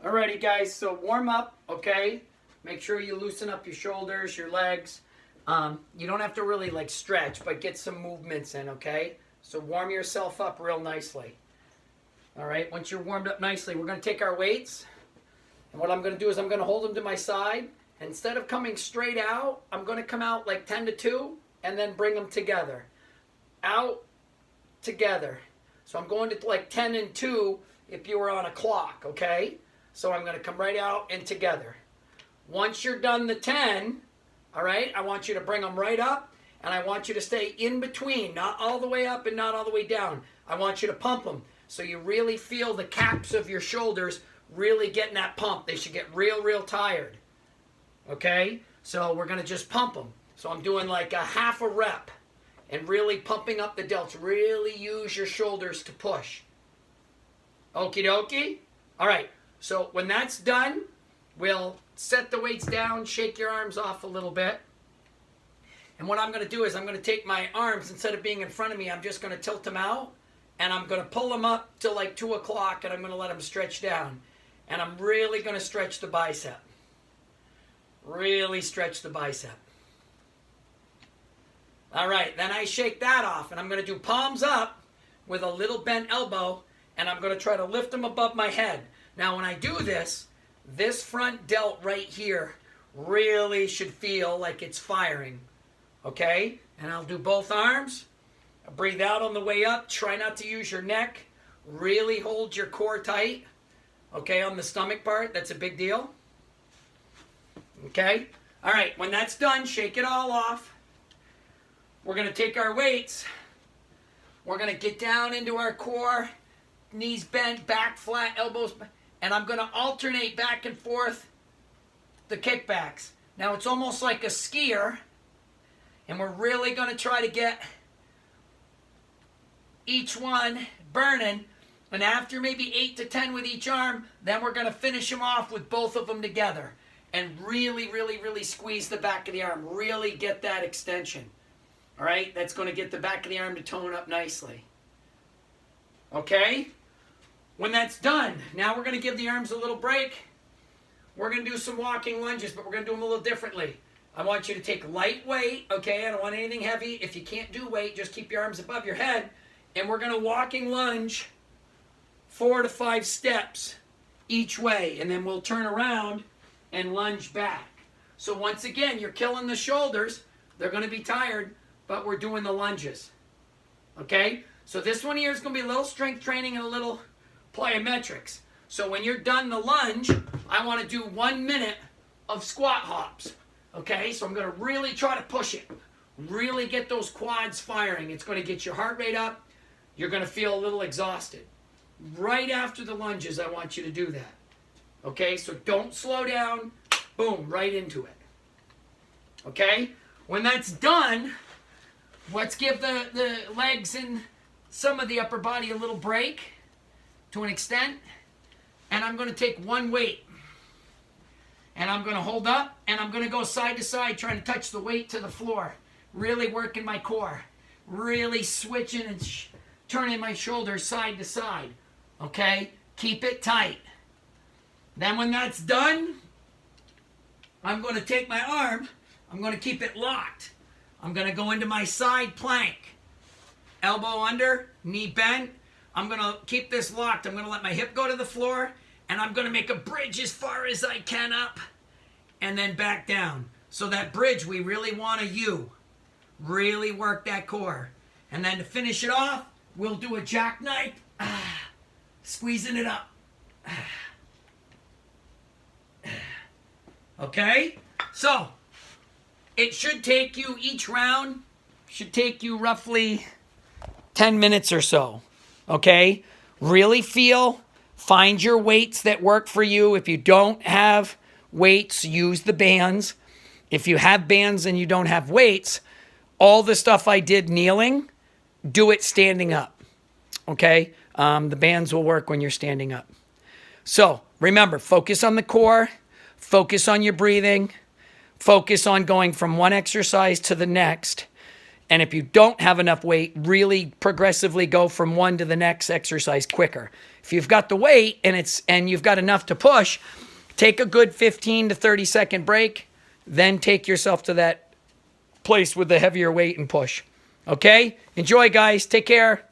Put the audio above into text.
Alrighty, guys, so warm up, okay? Make sure you loosen up your shoulders, your legs. You don't have to really like stretch, but get some movements in, okay? So warm yourself up real nicely. All right, once you're warmed up nicely, we're going to take our weights. And what I'm going to do is I'm going to hold them to my side. Instead of coming straight out, I'm going to come out like 10 to 2 and then bring them together. Out, together. So I'm going to like 10 and 2 if you were on a clock, okay? So I'm going to come right out and together. Once you're done the 10, all right, I want you to bring them right up, and I want you to stay in between, not all the way up and not all the way down. I want you to pump them so you really feel the caps of your shoulders really getting that pump. They should get real tired, okay? So we're going to just pump them. So I'm doing like a half a rep and really pumping up the delts. Really use your shoulders to push. Okie dokie? All right. So when that's done, we'll set the weights down, shake your arms off a little bit. And what I'm going to do is I'm going to take my arms, instead of being in front of me, I'm just going to tilt them out. And I'm going to pull them up to like 2 o'clock, and I'm going to let them stretch down. And I'm really going to stretch the bicep. Really stretch the bicep. All right, then I shake that off, and I'm going to do palms up with a little bent elbow, and I'm going to try to lift them above my head. Now, when I do this, this front delt right here really should feel like it's firing, okay? And I'll do both arms. Breathe out on the way up. Try not to use your neck. Really hold your core tight, okay, on the stomach part. That's a big deal, okay? All right, when that's done, shake it all off. We're going to take our weights. We're going to get down into our core, knees bent, back flat, elbows back. And I'm going to alternate back and forth the kickbacks. Now it's almost like a skier. And we're really going to try to get each one burning. And after maybe 8 to 10 with each arm, then we're going to finish them off with both of them together. And really squeeze the back of the arm. Really get that extension. All right? That's going to get the back of the arm to tone up nicely. Okay? When that's done, now we're going to give the arms a little break. We're going to do some walking lunges, but we're going to do them a little differently. I want you to take light weight, okay? I don't want anything heavy. If you can't do weight, just keep your arms above your head. And we're going to walking lunge 4 to 5 steps each way. And then we'll turn around and lunge back. So once again, you're killing the shoulders. They're going to be tired, but we're doing the lunges. Okay? So this one here is going to be a little strength training and a little plyometrics. So when you're done the lunge, I want to do 1 minute of squat hops. Okay, so I'm going to really try to push it. Really get those quads firing. It's going to get your heart rate up. You're going to feel a little exhausted. Right after the lunges, I want you to do that. Okay, so don't slow down. Boom, right into it. Okay, when that's done, let's give the legs and some of the upper body a little break. To an extent, and I'm going to take one weight, and I'm going to hold up, and I'm going to go side to side, trying to touch the weight to the floor, really working my core, really switching and turning my shoulders side to side, okay? Keep it tight. Then when that's done, I'm going to take my arm, I'm going to keep it locked. I'm going to go into my side plank, elbow under, knee bent. I'm going to keep this locked. I'm going to let my hip go to the floor, and I'm going to make a bridge as far as I can up, and then back down. So that bridge, we really want a U. Really work that core. And then to finish it off, we'll do a jackknife, squeezing it up. Okay? So, it should take you, each round, should take you roughly 10 minutes or so. Okay, really find your weights that work for you. If you don't have weights, use the bands. If you have bands and you don't have weights, all the stuff I did kneeling, do it standing up. Okay, the bands will work when you're standing up. So remember, focus on the core, focus on your breathing, focus on going from one exercise to the next. And if you don't have enough weight, really progressively go from one to the next exercise quicker. If you've got the weight and you've got enough to push, take a good 15 to 30 second break, then take yourself to that place with the heavier weight and push. Okay? Enjoy, guys. Take care.